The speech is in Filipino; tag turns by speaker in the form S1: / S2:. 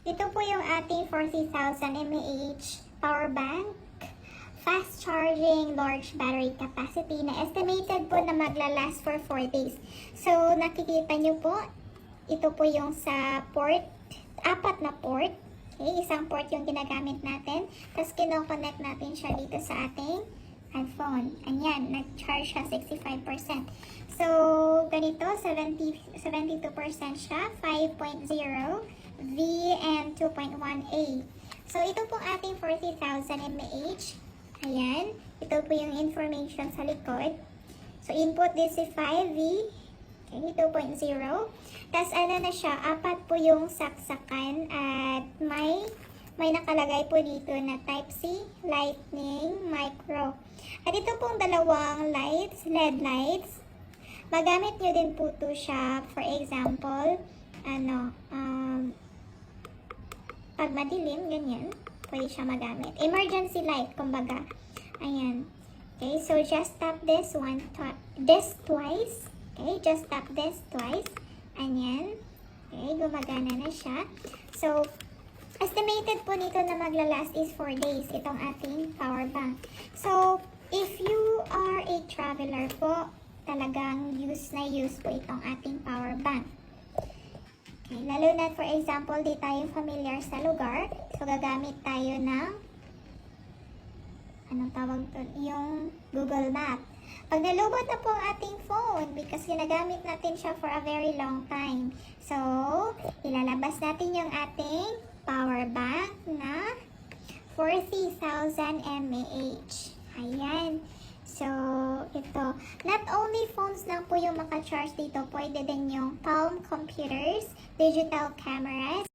S1: Ito po yung ating 40,000 mAh power bank. Fast charging, large battery capacity na estimated po na maglalast for 4 days. So, nakikita nyo po, ito po yung sa port, 4 na port. Okay, isang port yung ginagamit natin. Tapos, kinoconnect natin siya dito sa ating iPhone. Ayan, nag-charge siya 65%. So, ganito, 72% siya, 5.0 V and 2.1A. So, ito pong ating 40,000 mAh. Ayan, ito po yung information sa likod. So, input this is 5V, okay, 2.0. Tapos, ano na siya, 4 po yung saksakan at may nakalagay po dito na Type-C, Lightning, Micro. At ito pong dalawang lights, LED lights. Magamit nyo din po ito siya, for example, pag madilim, ganyan. Pwede siya magamit. Emergency light, kumbaga. Ayan. Okay, so just tap this twice. Okay, just tap this twice. Ayan. Okay, gumagana na siya. So, estimated po nito na maglalast is 4 days, itong ating power bank. So, if you are a traveler po, talagang use po itong ating power bank. Okay, lalo na for example, di tayo familiar sa lugar. So, gagamit tayo ng anong tawag doon? Yung Google Map. Pag nalubot na po ang ating phone, because ginagamit natin siya for a very long time. So, ilalabas natin yung ating power bank na 40,000 mAh. Ayan. So, ito. Not only phones lang po yung maka-charge dito, pwede din yung palm computers, digital cameras,